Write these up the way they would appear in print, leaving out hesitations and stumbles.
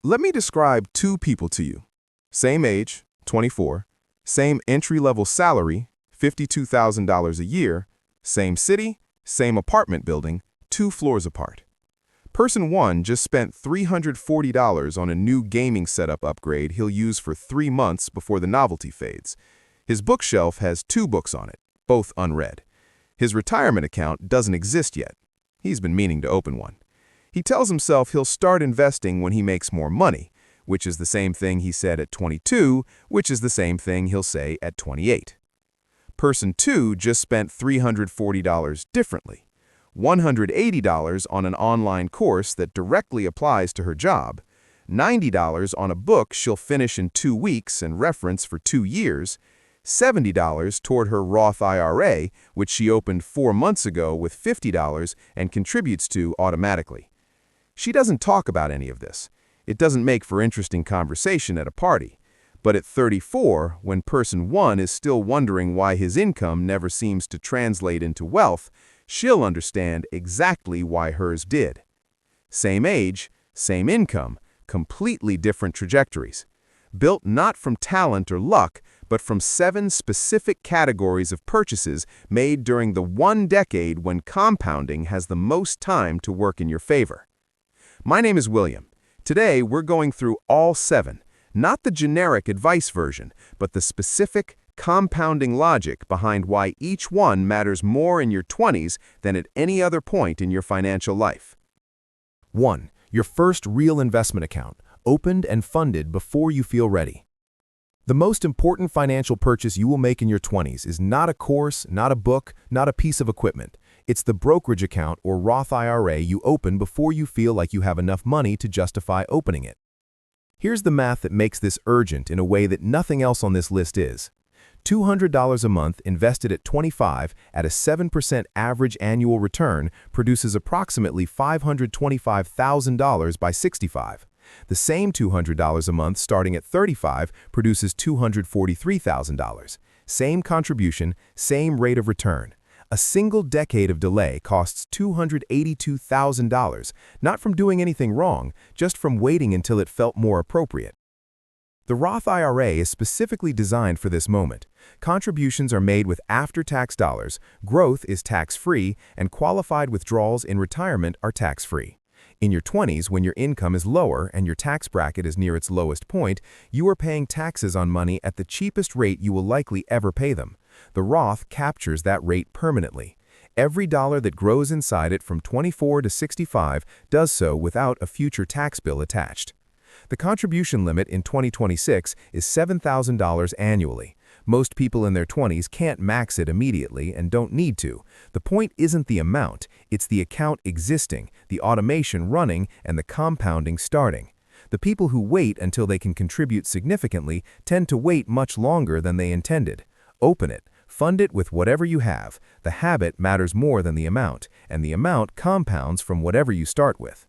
Let me describe two people to you. Same age, 24, same entry-level salary, $52,000 a year, same city, same apartment building, 2 floors apart. Person 1 just spent $340 on a new gaming setup upgrade he'll use for 3 months before the novelty fades. His bookshelf has 2 books on it, both unread. His retirement account doesn't exist yet. He's been meaning to open one. He tells himself he'll start investing when he makes more money, which is the same thing he said at 22, which is the same thing he'll say at 28. Person 2 just spent $340 differently. $180 on an online course that directly applies to her job, $90 on a book she'll finish in 2 weeks and reference for 2 years, $70 toward her Roth IRA, which she opened 4 months ago with $50 and contributes to automatically. She doesn't talk about any of this. It doesn't make for interesting conversation at a party. But at 34, when person 1 is still wondering why his income never seems to translate into wealth, she'll understand exactly why hers did. Same age, same income, completely different trajectories. Built not from talent or luck, but from 7 specific categories of purchases made during the 1 decade when compounding has the most time to work in your favor. My name is William. Today, we're going through all 7, not the generic advice version, but the specific, compounding logic behind why each one matters more in your 20s than at any other point in your financial life. 1. Your first real investment account, opened and funded before you feel ready. The most important financial purchase you will make in your 20s is not a course, not a book, not a piece of equipment. It's the brokerage account or Roth IRA you open before you feel like you have enough money to justify opening it. Here's the math that makes this urgent in a way that nothing else on this list is. $200 a month invested at 25 at a 7% average annual return produces approximately $525,000 by 65. The same $200 a month starting at 35 produces $243,000. Same contribution, same rate of return. A single decade of delay costs $282,000, not from doing anything wrong, just from waiting until it felt more appropriate. The Roth IRA is specifically designed for this moment. Contributions are made with after-tax dollars, growth is tax-free, and qualified withdrawals in retirement are tax-free. In your 20s, when your income is lower and your tax bracket is near its lowest point, you are paying taxes on money at the cheapest rate you will likely ever pay them. The Roth captures that rate permanently. Every dollar that grows inside it from 24 to 65 does so without a future tax bill attached. The contribution limit in 2026 is $7,000 annually. Most people in their 20s can't max it immediately and don't need to. The point isn't the amount, it's the account existing, the automation running, and the compounding starting. The people who wait until they can contribute significantly tend to wait much longer than they intended. Open it, fund it with whatever you have. The habit matters more than the amount, and the amount compounds from whatever you start with.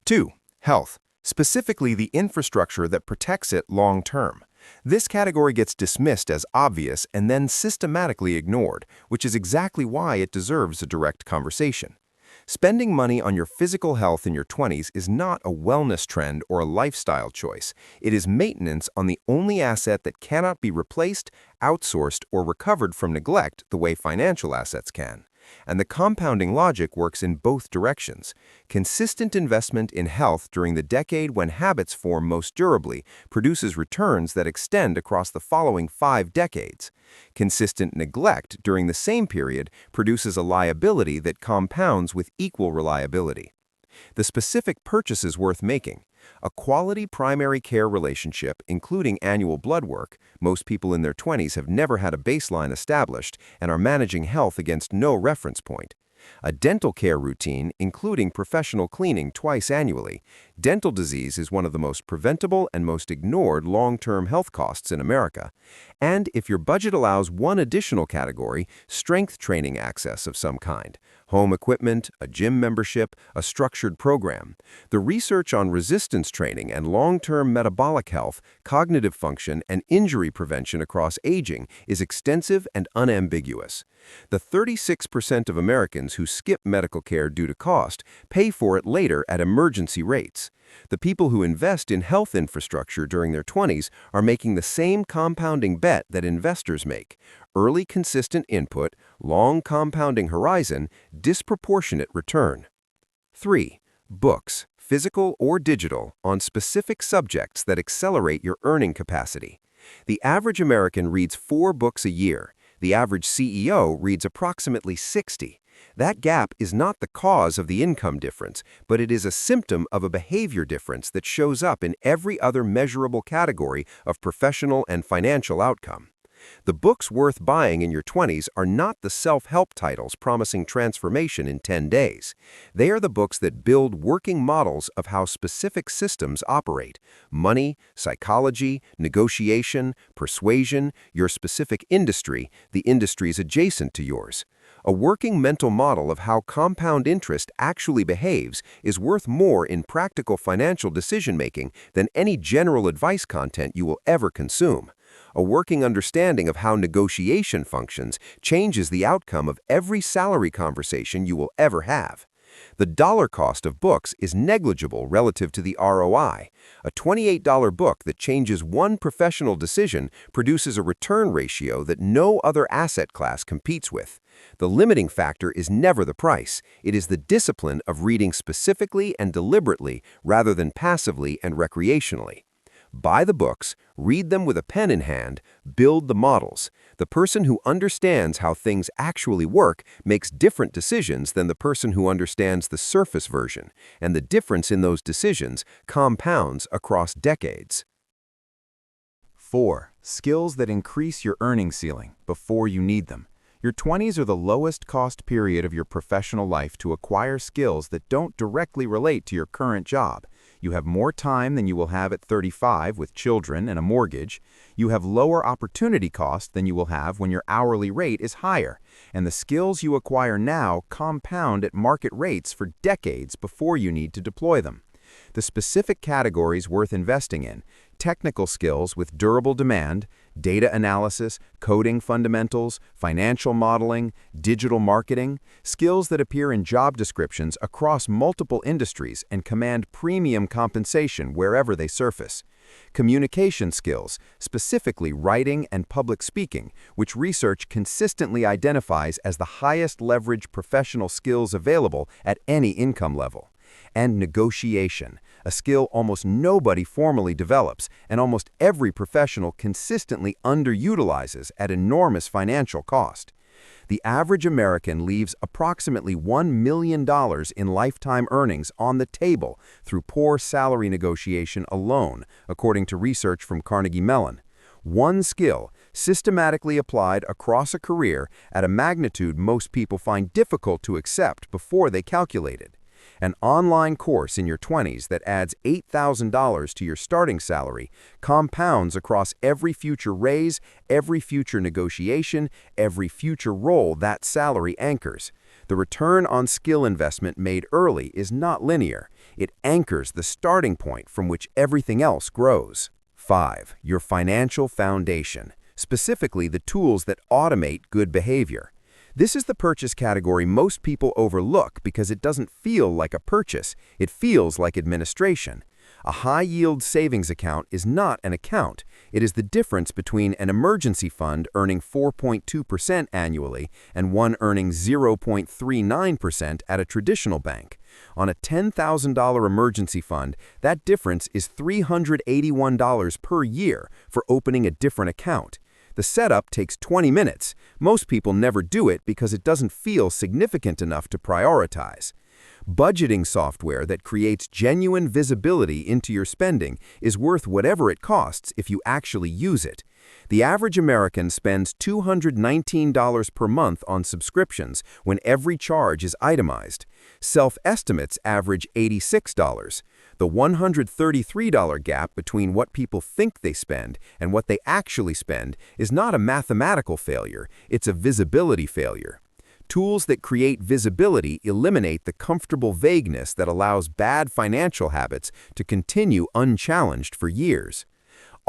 2. Health, specifically the infrastructure that protects it long-term. This category gets dismissed as obvious and then systematically ignored, which is exactly why it deserves a direct conversation. Spending money on your physical health in your 20s is not a wellness trend or a lifestyle choice. It is maintenance on the only asset that cannot be replaced, outsourced, or recovered from neglect the way financial assets can. And the compounding logic works in both directions. Consistent investment in health during the decade when habits form most durably produces returns that extend across the following 5 decades. Consistent neglect during the same period produces a liability that compounds with equal reliability. The specific purchases worth making: a quality primary care relationship, including annual blood work. Most people in their 20s have never had a baseline established and are managing health against no reference point. A dental care routine, including professional cleaning twice annually. Dental disease is one of the most preventable and most ignored long-term health costs in America. And if your budget allows one additional category, strength training access of some kind. Home equipment, a gym membership, a structured program. The research on resistance training and long-term metabolic health, cognitive function, and injury prevention across aging is extensive and unambiguous. The 36% of Americans who skip medical care due to cost pay for it later at emergency rates. savings. The people who invest in health infrastructure during their 20s are making the same compounding bet that investors make: early consistent input, long compounding horizon, disproportionate return. 3. Books, physical or digital, on specific subjects that accelerate your earning capacity. The average American reads 4 books a year. The average CEO reads approximately 60. That gap is not the cause of the income difference, but it is a symptom of a behavior difference that shows up in every other measurable category of professional and financial outcome. The books worth buying in your 20s are not the self-help titles promising transformation in 10 days. They are the books that build working models of how specific systems operate: money, psychology, negotiation, persuasion, your specific industry, the industries adjacent to yours. A working mental model of how compound interest actually behaves is worth more in practical financial decision-making than any general advice content you will ever consume. A working understanding of how negotiation functions changes the outcome of every salary conversation you will ever have. The dollar cost of books is negligible relative to the ROI. A $28 book that changes one professional decision produces a return ratio that no other asset class competes with. The limiting factor is never the price. It is the discipline of reading specifically and deliberately rather than passively and recreationally. Buy the books, read them with a pen in hand, build the models. The person who understands how things actually work makes different decisions than the person who understands the surface version, and the difference in those decisions compounds across decades. 4. Skills that increase your earning ceiling before you need them. Your 20s are the lowest cost period of your professional life to acquire skills that don't directly relate to your current job. You have more time than you will have at 35 with children and a mortgage. You have lower opportunity cost than you will have when your hourly rate is higher. And the skills you acquire now compound at market rates for decades before you need to deploy them. The specific categories worth investing in: technical skills with durable demand, data analysis, coding fundamentals, financial modeling, digital marketing, skills that appear in job descriptions across multiple industries and command premium compensation wherever they surface. Communication skills, specifically writing and public speaking, which research consistently identifies as the highest leverage professional skills available at any income level. And negotiation, a skill almost nobody formally develops and almost every professional consistently underutilizes at enormous financial cost. The average American leaves approximately $1 million in lifetime earnings on the table through poor salary negotiation alone, according to research from Carnegie Mellon. One skill, systematically applied across a career at a magnitude most people find difficult to accept before they calculate it. An online course in your 20s that adds $8,000 to your starting salary compounds across every future raise, every future negotiation, every future role that salary anchors. The return on skill investment made early is not linear. It anchors the starting point from which everything else grows. 5. Your financial foundation, specifically the tools that automate good behavior. This is the purchase category most people overlook because it doesn't feel like a purchase, it feels like administration. A high-yield savings account is not an account. It is the difference between an emergency fund earning 4.2% annually and one earning 0.39% at a traditional bank. On a $10,000 emergency fund, that difference is $381 per year for opening a different account. The setup takes 20 minutes. Most people never do it because it doesn't feel significant enough to prioritize. Budgeting software that creates genuine visibility into your spending is worth whatever it costs if you actually use it. The average American spends $219 per month on subscriptions when every charge is itemized. Self-estimates average $86. The $133 gap between what people think they spend and what they actually spend is not a mathematical failure, it's a visibility failure. Tools that create visibility eliminate the comfortable vagueness that allows bad financial habits to continue unchallenged for years.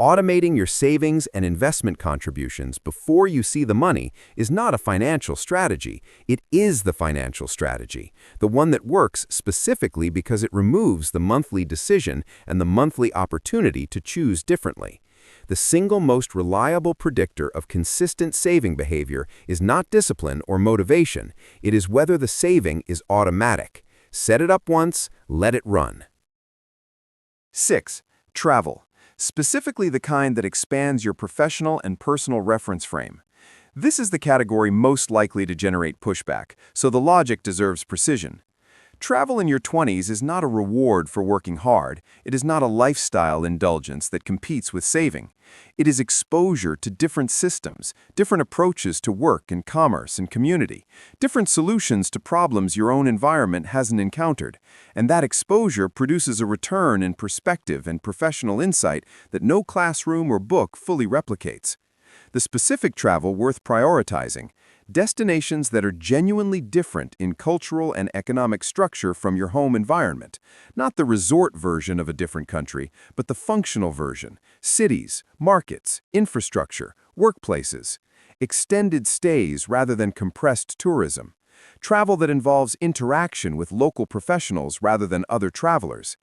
Automating your savings and investment contributions before you see the money is not a financial strategy. It is the financial strategy, the one that works specifically because it removes the monthly decision and the monthly opportunity to choose differently. The single most reliable predictor of consistent saving behavior is not discipline or motivation. It is whether the saving is automatic. Set it up once, let it run. 6. Travel. Specifically the kind that expands your professional and personal reference frame. This is the category most likely to generate pushback, so the logic deserves precision. Travel in your 20s is not a reward for working hard. It is not a lifestyle indulgence that competes with saving. It is exposure to different systems, different approaches to work and commerce and community, different solutions to problems your own environment hasn't encountered, and that exposure produces a return in perspective and professional insight that no classroom or book fully replicates. The specific travel worth prioritizing, destinations that are genuinely different in cultural and economic structure from your home environment, not the resort version of a different country, but the functional version, cities, markets, infrastructure, workplaces, extended stays rather than compressed tourism, travel that involves interaction with local professionals rather than other travelers.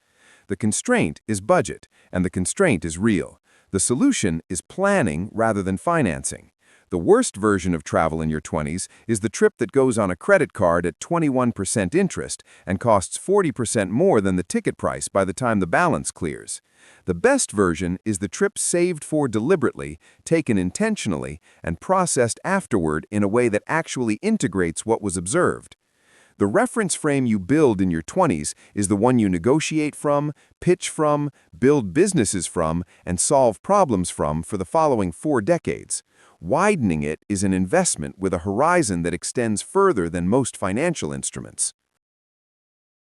The constraint is budget, and the constraint is real. The solution is planning rather than financing. The worst version of travel in your 20s is the trip that goes on a credit card at 21% interest and costs 40% more than the ticket price by the time the balance clears. The best version is the trip saved for deliberately, taken intentionally, and processed afterward in a way that actually integrates what was observed. The reference frame you build in your 20s is the one you negotiate from, pitch from, build businesses from, and solve problems from for the following 4 decades. Widening it is an investment with a horizon that extends further than most financial instruments.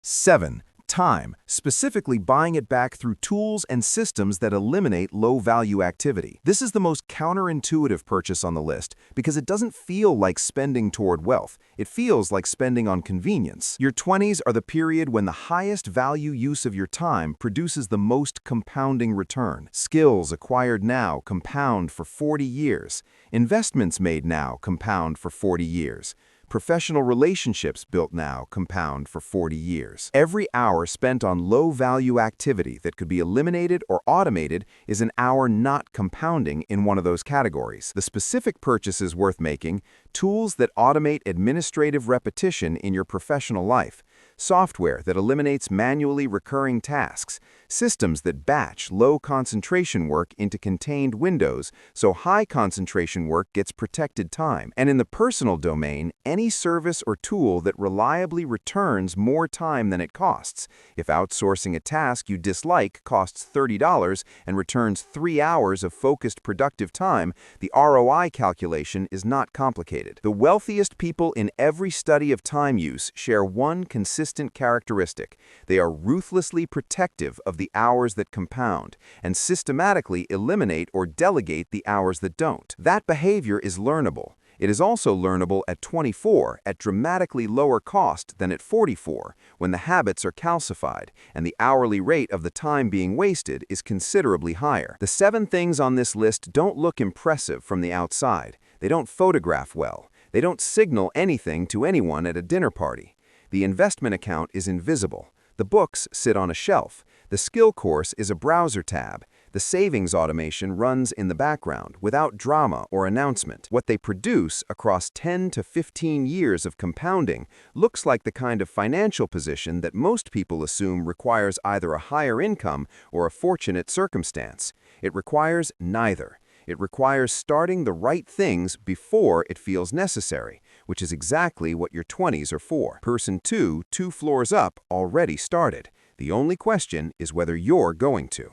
7. Time, specifically buying it back through tools and systems that eliminate low-value activity. This is the most counterintuitive purchase on the list because it doesn't feel like spending toward wealth. It feels like spending on convenience. Your 20s are the period when the highest value use of your time produces the most compounding return. Skills acquired now compound for 40 years. Investments made now compound for 40 years. Professional relationships built now compound for 40 years. Every hour spent on low-value activity that could be eliminated or automated is an hour not compounding in one of those categories. The specific purchases worth making: tools that automate administrative repetition in your professional life, software that eliminates manually recurring tasks, systems that batch low-concentration work into contained windows so high-concentration work gets protected time, and in the personal domain, any service or tool that reliably returns more time than it costs. If outsourcing a task you dislike costs $30 and returns 3 hours of focused productive time, the ROI calculation is not complicated. The wealthiest people in every study of time use share one consistent characteristic: they are ruthlessly protective of the hours that compound and systematically eliminate or delegate the hours that don't. That behavior is learnable. It is also learnable at 24 at dramatically lower cost than at 44 when the habits are calcified and the hourly rate of the time being wasted is considerably higher. The 7 things on this list don't look impressive from the outside. They don't photograph well. They don't signal anything to anyone at a dinner party. The investment account is invisible. The books sit on a shelf. The skill course is a browser tab. The savings automation runs in the background without drama or announcement. What they produce across 10 to 15 years of compounding looks like the kind of financial position that most people assume requires either a higher income or a fortunate circumstance. It requires neither. It requires starting the right things before it feels necessary, which is exactly what your 20s are for. Person 2, 2 floors up, already started. The only question is whether you're going to.